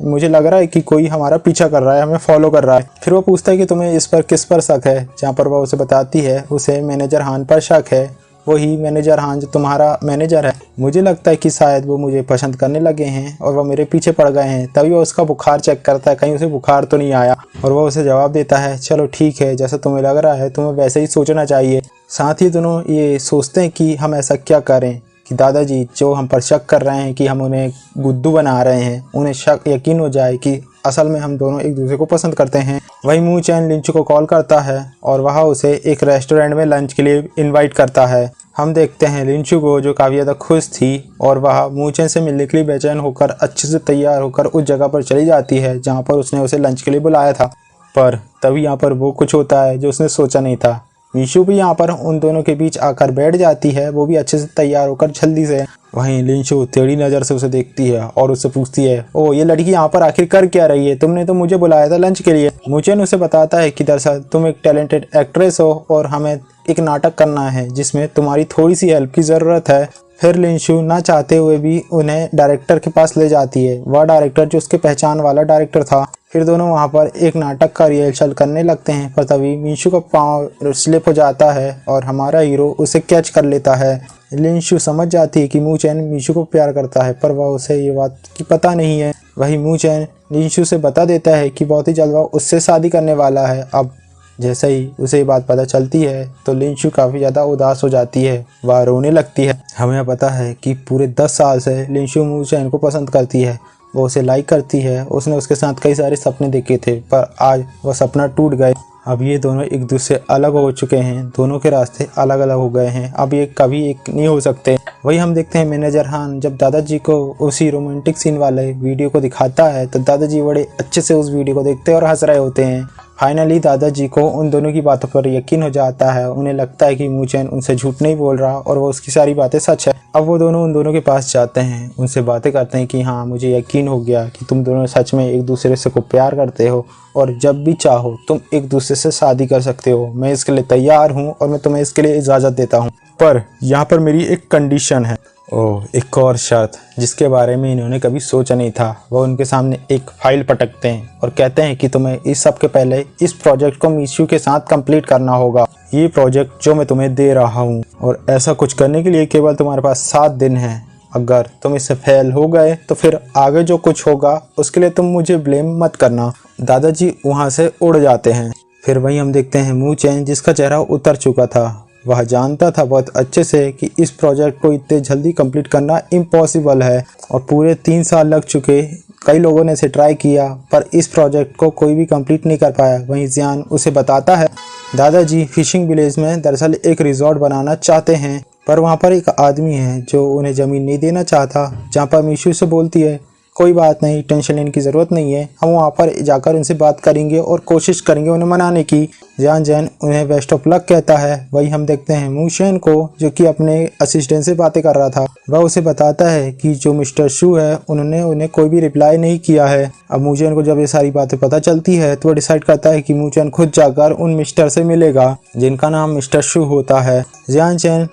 मुझे लग रहा है कि कोई हमारा पीछा कर रहा है, हमें फॉलो कर रहा है। फिर वो पूछता है कि तुम्हें इस पर किस पर शक है, जहाँ पर वह उसे बताती है उसे मैनेजर हान पर शक है। वही मैनेजर हान जो तुम्हारा मैनेजर है, मुझे लगता है कि शायद वो मुझे पसंद करने लगे हैं और वह मेरे पीछे पड़ गए हैं। तभी वह उसका बुखार चेक करता है, कहीं उसे बुखार तो नहीं आया, और वह उसे जवाब देता है चलो ठीक है, जैसा तुम्हें लग रहा है तुम्हें वैसे ही सोचना चाहिए। साथ ही दोनों ये सोचते हैं कि हम ऐसा क्या करें कि दादाजी जो हम पर शक कर रहे हैं कि हम उन्हें गुद्दू बना रहे हैं, उन्हें शक यकीन हो जाए कि असल में हम दोनों एक दूसरे को पसंद करते हैं। वही मूचेन लिंचू को कॉल करता है और वह उसे एक रेस्टोरेंट में लंच के लिए इनवाइट करता है। हम देखते हैं लिंचू को, जो काफ़ी ज़्यादा खुश थी और वह मूचेन से मिलने के लिए बेचैन होकर अच्छे से तैयार होकर उस जगह पर चली जाती है जहाँ पर उसने उसे लंच के लिए बुलाया था। पर तभी यहाँ पर वो कुछ होता है जो उसने सोचा नहीं था। मीशू भी यहाँ पर उन दोनों के बीच आकर बैठ जाती है, वो भी अच्छे से तैयार होकर जल्दी से। वहीं लिंचू टेढ़ी नज़र से उसे देखती है और उससे पूछती है, ओ ये लड़की यहाँ पर आखिर कर क्या रही है, तुमने तो मुझे बुलाया था लंच के लिए। मूचेन उसे बताता है कि दरअसल तुम एक टैलेंटेड एक्ट्रेस हो और हमें एक नाटक करना है जिसमें तुम्हारी थोड़ी सी हेल्प की ज़रूरत है। फिर लिंचू ना चाहते हुए भी उन्हें डायरेक्टर के पास ले जाती है, वह डायरेक्टर जो उसके पहचान वाला डायरेक्टर था। फिर दोनों वहाँ पर एक नाटक का रिहर्सल करने लगते हैं, पर तभी मीशू का पाँव स्लिप हो जाता है और हमारा हीरो उसे कैच कर लेता है। लिंचू समझ जाती है कि मूचेन मीशू को प्यार करता है, पर वह उसे ये बात की पता नहीं है। वही मूचेन लिंचू से बता देता है कि बहुत ही जल्द वह उससे शादी करने वाला है। अब जैसे ही उसे ये बात पता चलती है तो लिंचू काफ़ी ज़्यादा उदास हो जाती है, वह रोने लगती है। हमें पता है कि पूरे 10 साल से लिंचू मूचेन को पसंद करती है, वो उसे लाइक करती है, उसने उसके साथ कई सारे सपने देखे थे, पर आज वह सपना टूट गए। अब ये दोनों एक दूसरे से अलग हो चुके हैं, दोनों के रास्ते अलग अलग हो गए हैं, अब ये कभी एक नहीं हो सकते। वही हम देखते हैं मैनेजर खान जब दादाजी को उसी रोमांटिक सीन वाले वीडियो को दिखाता है तो दादाजी बड़े अच्छे से उस वीडियो को देखते हैं और हंस रहे होते हैं। फाइनली दादाजी को उन दोनों की बातों पर यकीन हो जाता है, उन्हें लगता है कि मूचेन उनसे झूठ नहीं बोल रहा और वो उसकी सारी बातें सच है। अब वो दोनों उन दोनों के पास जाते हैं, उनसे बातें करते हैं कि हाँ मुझे यकीन हो गया कि तुम दोनों सच में एक दूसरे से को प्यार करते हो और जब भी चाहो तुम एक दूसरे से शादी कर सकते हो, मैं इसके लिए तैयार हूँ और मैं तुम्हें इसके लिए इजाज़त देता हूँ, पर यहाँ पर मेरी एक कंडीशन है। ओह, एक और शर्त जिसके बारे में इन्होंने कभी सोचा नहीं था। वो उनके सामने एक फाइल पटकते हैं और कहते हैं कि तुम्हें इस सब के पहले इस प्रोजेक्ट को मिशू के साथ कंप्लीट करना होगा, ये प्रोजेक्ट जो मैं तुम्हें दे रहा हूँ, और ऐसा कुछ करने के लिए केवल तुम्हारे पास 7 दिन है। अगर तुम इससे फेल हो गए तो फिर आगे जो कुछ होगा उसके लिए तुम मुझे ब्लेम मत करना। दादाजी वहाँ से उड़ जाते हैं। फिर वहीं हम देखते हैं मूचेन जिसका चेहरा उतर चुका था। वह जानता था बहुत अच्छे से कि इस प्रोजेक्ट को इतने जल्दी कंप्लीट करना इम्पॉसिबल है और पूरे 3 साल लग चुके, कई लोगों ने इसे ट्राई किया पर इस प्रोजेक्ट को कोई भी कंप्लीट नहीं कर पाया। वहीं जियान उसे बताता है दादाजी फिशिंग विलेज में दरअसल एक रिजॉर्ट बनाना चाहते हैं, पर वहाँ पर एक आदमी है जो उन्हें ज़मीन नहीं देना चाहता। जहाँ पर मिशू से बोलती है कोई बात नहीं, टेंशन लेने की ज़रूरत नहीं है, हम वहाँ पर जाकर उनसे बात करेंगे और कोशिश करेंगे उन्हें मनाने की। जियान जैन उन्हें बेस्ट ऑफ लक कहता है। वही हम देखते हैं मूशेन को जो कि अपने असिस्टेंट से बातें कर रहा था। वह उसे बताता है कि जो मिस्टर शू है उन्होंने उन्हें कोई भी रिप्लाई नहीं किया है। अब मूशेन को जब ये सारी बातें पता चलती है तो वह डिसाइड करता है कि मूशेन खुद जाकर उन मिस्टर से मिलेगा जिनका नाम मिस्टर शू होता है। जियान जैन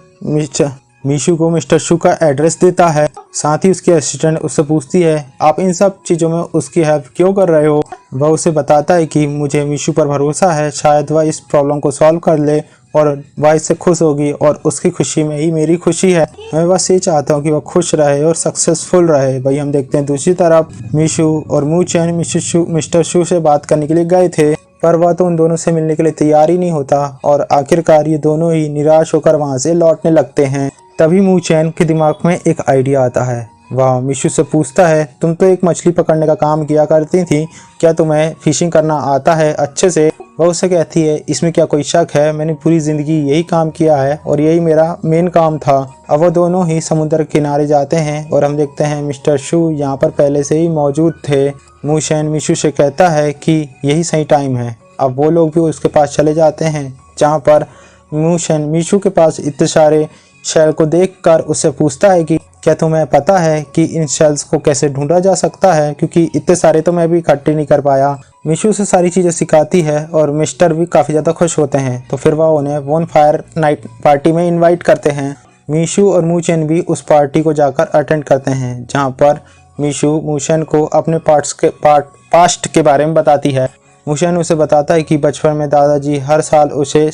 मिशू को मिस्टर शू का एड्रेस देता है। साथ ही उसकी असिस्टेंट उससे पूछती है आप इन सब चीज़ों में उसकी हेल्प क्यों कर रहे हो। वह उसे बताता है कि मुझे मिशू पर भरोसा है, शायद वह इस प्रॉब्लम को सॉल्व कर ले और वह इससे खुश होगी और उसकी खुशी में ही मेरी खुशी है। मैं बस ये चाहता हूँ कि वह खुश रहे और सक्सेसफुल रहे। वही हम देखते हैं दूसरी तरफ मिशू और मूचेन मिस्टर शू से बात करने के लिए गए थे, पर वह तो उन दोनों से मिलने के लिए तैयार ही नहीं होता और आखिरकार ये दोनों ही निराश होकर वहाँ से लौटने लगते हैं। तभी मूचेन के दिमाग में एक आइडिया आता है। वह मिशू से पूछता है तुम तो एक मछली पकड़ने का काम किया करती थी, क्या तुम्हें फिशिंग करना आता है अच्छे से। वह उससे कहती है इसमें क्या कोई शक है, मैंने पूरी ज़िंदगी यही काम किया है और यही मेरा मेन काम था। अब वो दोनों ही समुद्र किनारे जाते हैं और हम देखते हैं मिस्टर शू यहाँ पर पहले से ही मौजूद थे। मूशेन मिशू से कहता है कि यही सही टाइम है। अब वो लोग भी उसके पास चले जाते हैं जहाँ पर मूशेन मिशू के पास इतने सारे शेल को देखकर उससे पूछता है कि क्या तुम्हें पता है कि इन शेल्स को कैसे ढूंढा जा सकता है, क्योंकि इतने सारे तो मैं भी इकट्ठे नहीं कर पाया। मिशू से सारी चीज़ें सिखाती है और मिस्टर भी काफ़ी ज़्यादा खुश होते हैं। तो फिर वह उन्हें वन फायर नाइट पार्टी में इनवाइट करते हैं। मिशू और मूचेन भी उस पार्टी को जाकर अटेंड करते हैं जहाँ पर मिशू मूशेन को अपने पास्ट के बारे में बताती है। मूशेन उसे बताता है कि बचपन में दादाजी हर साल उसे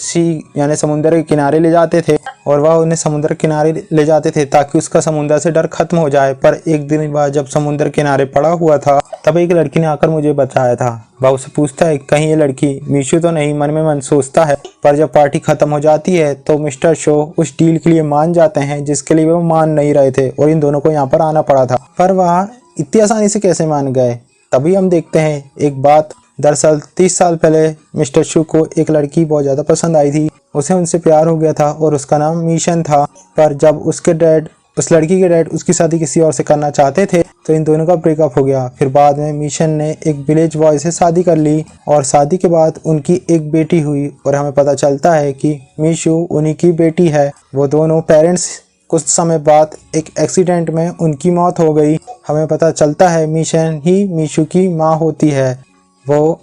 यानी समुद्र के किनारे ले जाते थे और वह उन्हें समुद्र किनारे ले जाते थे ताकि उसका समुद्र से डर खत्म हो जाए। पर एक दिन बाद जब समुद्र किनारे पड़ा हुआ था तब एक लड़की ने आकर मुझे बचाया था। वह उसे पूछता है कहीं ये लड़की मिशू तो नहीं, मन में मन सोचता है। पर जब पार्टी खत्म हो जाती है तो मिस्टर शो उस डील के लिए मान जाते हैं जिसके लिए वो मान नहीं रहे थे और इन दोनों को यहाँ पर आना पड़ा था। पर वह इतनी आसानी से कैसे मान गए। तभी हम देखते हैं एक बात। दरअसल 30 साल पहले मिस्टर शू को एक लड़की बहुत ज़्यादा पसंद आई थी, उसे उनसे प्यार हो गया था और उसका नाम मिशन था। पर जब उस लड़की के डैड उसकी शादी किसी और से करना चाहते थे तो इन दोनों का ब्रेकअप हो गया। फिर बाद में मिशन ने एक विलेज बॉय से शादी कर ली और शादी के बाद उनकी एक बेटी हुई और हमें पता चलता है कि मिशू उन्हीं की बेटी है। वो दोनों पेरेंट्स कुछ समय बाद एक एक्सीडेंट में उनकी मौत हो गई। हमें पता चलता है मिशन ही मिशू की माँ होती है। वो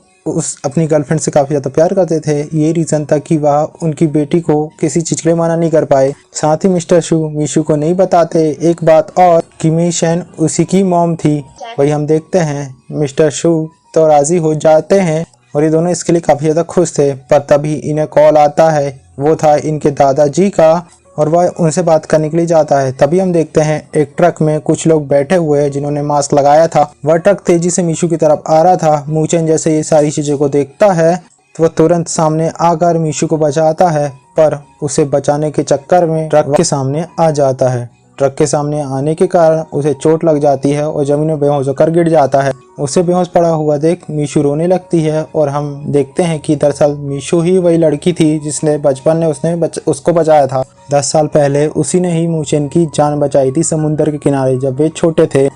अपनी गर्लफ्रेंड से काफ़ी ज़्यादा प्यार करते थे, ये रीज़न था कि वह उनकी बेटी को किसी चीज़ के लिए मना नहीं कर पाए। साथ ही मिस्टर शू मिशू को नहीं बताते एक बात और कि मिशन उसी की मॉम थी। वही हम देखते हैं मिस्टर शू तो राज़ी हो जाते हैं और ये दोनों इसके लिए काफ़ी ज़्यादा खुश थे। पर तभी इन्हें कॉल आता है, वो था इनके दादाजी का और वह उनसे बात करने के लिए जाता है। तभी हम देखते हैं एक ट्रक में कुछ लोग बैठे हुए हैं जिन्होंने मास्क लगाया था। वह ट्रक तेजी से मिशू की तरफ आ रहा था। मूचेन जैसे ये सारी चीज़ों को देखता है तो वह तुरंत सामने आकर मिशू को बचाता है, पर उसे बचाने के चक्कर में ट्रक के सामने आ जाता है। ट्रक के सामने आने के कारण उसे चोट लग जाती है और जमीन में बेहोश होकर गिर जाता है। उसे बेहोश पड़ा हुआ देख मीशू रोने लगती है और हम देखते हैं कि दरअसल मीशू ही वही लड़की थी जिसने बचपन में उसको बचाया था। 10 साल पहले उसी ने ही मूचेन की जान बचाई थी समुद्र के किनारे जब वे छोटे थे।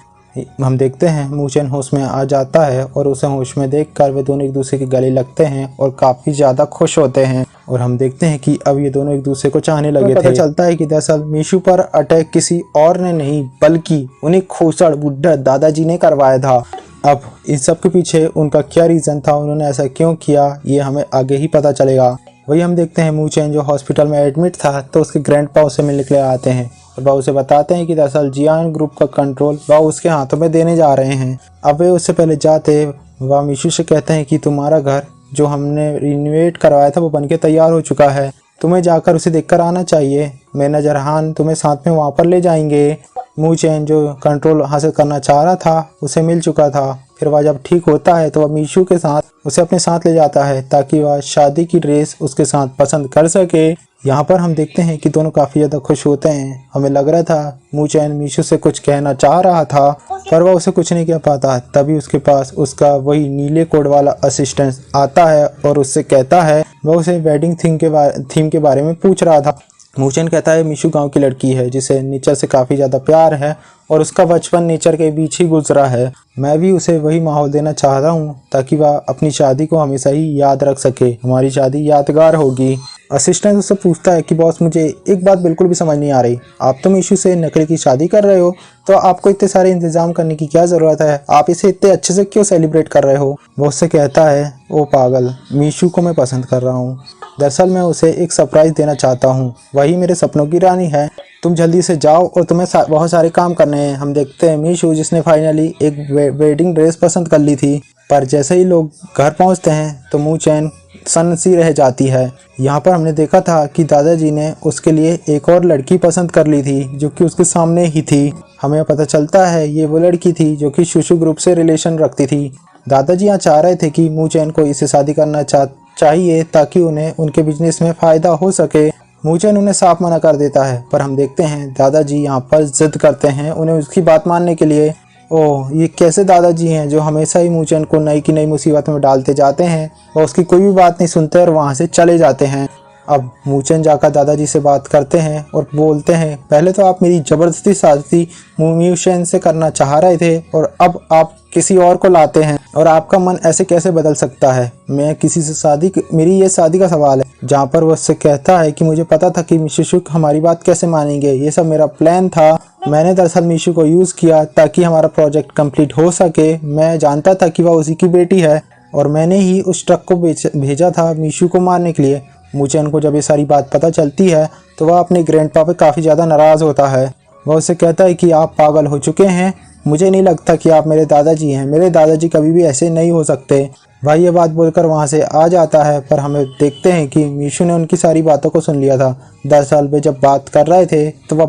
हम देखते हैं मूचेन होश में आ जाता है और उसे होश में देखकर वे दोनों एक दूसरे के गले लगते हैं और काफ़ी ज़्यादा खुश होते हैं। और हम देखते हैं कि अब ये दोनों एक दूसरे को चाहने लगे थे। पता चलता है कि दरअसल मीशू पर अटैक किसी और ने नहीं बल्कि उन्हीं खोसड़ बुढ़ा दादाजी ने करवाया था। अब इन सब के पीछे उनका क्या रीज़न था, उन्होंने ऐसा क्यों किया, ये हमें आगे ही पता चलेगा। वही हम देखते हैं मूचेन जो हॉस्पिटल में एडमिट था तो उसके ग्रैंडपा उसे मिलने के लिए आते हैं और वह उसे बताते हैं कि दरअसल जियान ग्रुप का कंट्रोल वह उसके हाथों में देने जा रहे हैं। अब वे उससे पहले जाते वह मीशू से कहते हैं कि तुम्हारा घर जो हमने रिनोवेट करवाया था वो बनके तैयार हो चुका है, तुम्हें जाकर उसे देखकर आना चाहिए। मैनेजर हान तुम्हें साथ में वहाँ पर ले जाएंगे। मूचेन जो कंट्रोल हासिल करना चाह रहा था उसे मिल चुका था। फिर वह जब ठीक होता है तो वह मीशू के साथ उसे अपने साथ ले जाता है ताकि वह शादी की ड्रेस उसके साथ पसंद कर सके। यहाँ पर हम देखते हैं कि दोनों काफ़ी ज़्यादा खुश होते हैं। हमें लग रहा था मूचेन मीशू से कुछ कहना चाह रहा था पर वह उसे कुछ नहीं कह पाता। तभी उसके पास उसका वही नीले कोट वाला असिस्टेंट आता है और उससे कहता है, वह उसे वेडिंग थीम के बारे में पूछ रहा था। मूचेन कहता है मीशू गांव की लड़की है जिसे नेचर से काफ़ी ज़्यादा प्यार है और उसका बचपन नेचर के बीच ही गुजरा है। मैं भी उसे वही माहौल देना चाह रहा हूँ ताकि वह अपनी शादी को हमेशा ही याद रख सके, हमारी शादी यादगार होगी। असिस्टेंट उससे पूछता है कि बॉस मुझे एक बात बिल्कुल भी समझ नहीं आ रही, आप तो मीशू से नकली की शादी कर रहे हो तो आपको इतने सारे इंतजाम करने की क्या ज़रूरत है, आप इसे इतने अच्छे से क्यों सेलिब्रेट कर रहे हो। वो उससे कहता है, ओ पागल, मीशू को मैं पसंद कर रहा हूँ, दरअसल मैं उसे एक सरप्राइज़ देना चाहता हूँ, वही मेरे सपनों की रानी है, तुम जल्दी से जाओ और तुम्हें बहुत सारे काम करने हैं। हम देखते हैं मीशू जिसने फाइनली एक वेडिंग ड्रेस पसंद कर ली थी, पर जैसे ही लोग घर पहुंचते हैं तो मूचेन सन्न सी रह जाती है। यहाँ पर हमने देखा था कि दादाजी ने उसके लिए एक और लड़की पसंद कर ली थी जो कि उसके सामने ही थी। हमें पता चलता है ये वो लड़की थी जो कि शुशु ग्रुप से रिलेशन रखती थी। दादाजी यहाँ चाह रहे थे कि मूचेन को इससे शादी करना चाहिए ताकि उन्हें उनके बिजनेस में फ़ायदा हो सके। मूचेन उन्हें साफ मना कर देता है पर हम देखते हैं दादाजी यहाँ पर जिद करते हैं उन्हें उसकी बात मानने के लिए। ओह, ये कैसे दादाजी हैं जो हमेशा ही मूचेन को नई की नई मुसीबत में डालते जाते हैं और उसकी कोई भी बात नहीं सुनते और वहाँ से चले जाते हैं। अब मूचेन जाकर दादाजी से बात करते हैं और बोलते हैं, पहले तो आप मेरी ज़बरदस्ती शादी मूचेन से करना चाह रहे थे और अब आप किसी और को लाते हैं और आपका मन ऐसे कैसे बदल सकता है। मैं किसी से मेरी ये शादी का सवाल है। जहाँ पर वो उससे कहता है कि मुझे पता था कि मीशू हमारी बात कैसे मानेंगे, ये सब मेरा प्लान था। मैंने दरअसल मीशू को यूज़ किया ताकि हमारा प्रोजेक्ट कंप्लीट हो सके। मैं जानता था कि वह उसी की बेटी है और मैंने ही उस ट्रक को भेजा था मीशू को मारने के लिए। मूचेन को जब ये सारी बात पता चलती है तो वह अपने ग्रैंडपा पे काफ़ी ज़्यादा नाराज़ होता है। वह उससे कहता है कि आप पागल हो चुके हैं, मुझे नहीं लगता कि आप मेरे दादाजी हैं, मेरे दादाजी कभी भी ऐसे नहीं हो सकते। भाई ये बात बोलकर वहाँ से आ जाता है पर हमें देखते हैं कि मीशू ने उनकी सारी बातों को सुन लिया था। दरअसल वे जब बात कर रहे थे तो वह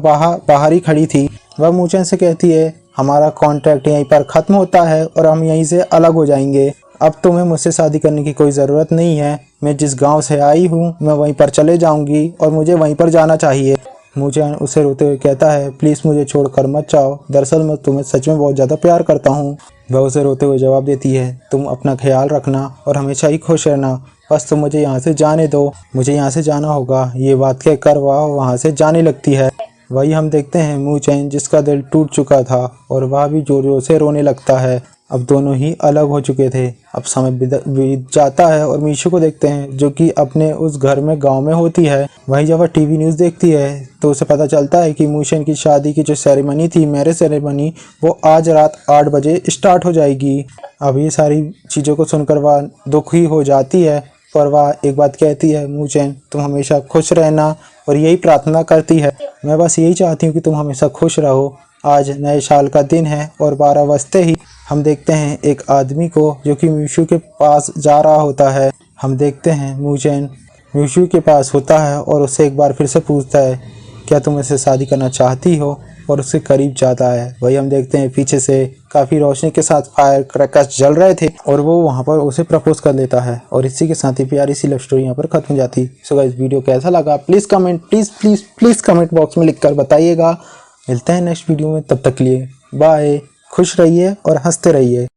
बाहर ही खड़ी थी। वह मूचेन से कहती है, हमारा कॉन्ट्रैक्ट यहीं पर ख़त्म होता है और हम यहीं से अलग हो जाएंगे। अब तुम्हें मुझसे शादी करने की कोई ज़रूरत नहीं है। मैं जिस गांव से आई हूँ मैं वहीं पर चले जाऊँगी और मुझे वहीं पर जाना चाहिए। मूचेन उसे रोते हुए कहता है, प्लीज़ मुझे छोड़कर मत जाओ, दरअसल मैं तुम्हें सच में बहुत ज़्यादा प्यार करता हूँ। वह उसे रोते हुए जवाब देती है, तुम अपना ख्याल रखना और हमेशा ही खुश रहना, बस तुम मुझे यहाँ से जाने दो, मुझे यहाँ से जाना होगा। ये बात कहकर वह वहाँ से जाने लगती है। वही हम देखते हैं मूचेन जिसका दिल टूट चुका था और वह भी जोर जोर से रोने लगता है। अब दोनों ही अलग हो चुके थे। अब समय बीत जाता है और मीशू को देखते हैं जो कि अपने उस घर में गांव में होती है। वहीं जब वह टीवी न्यूज़ देखती है तो उसे पता चलता है कि मूचेन की शादी की जो सेरेमनी थी, मैरिज सेरेमनी, वो आज रात 8 बजे स्टार्ट हो जाएगी। अब ये सारी चीज़ों को सुनकर वह दुखी हो जाती है पर वह एक बात कहती है, मूचेन तुम हमेशा खुश रहना, और यही प्रार्थना करती है, मैं बस यही चाहती हूँ कि तुम हमेशा खुश रहो। आज नए साल का दिन है और 12 बजते ही हम देखते हैं एक आदमी को जो कि मीशू के पास जा रहा होता है। हम देखते हैं मूचेन मीशू के पास होता है और उससे एक बार फिर से पूछता है, क्या तुम इससे शादी करना चाहती हो, और उसके करीब जाता है। वही हम देखते हैं पीछे से काफ़ी रोशनी के साथ फायर क्रैकर्स जल रहे थे और वो वहाँ पर उसे प्रपोज कर लेता है। और इसी के साथ ही प्यारी सी लव स्टोरी यहाँ पर खत्म हो जाती। सो गाइस, वीडियो कैसा लगा प्लीज़ कमेंट बॉक्स में लिखकर बताइएगा। मिलते हैं नेक्स्ट वीडियो में, तब तक के लिए बाय। खुश रहिए और हंसते रहिए।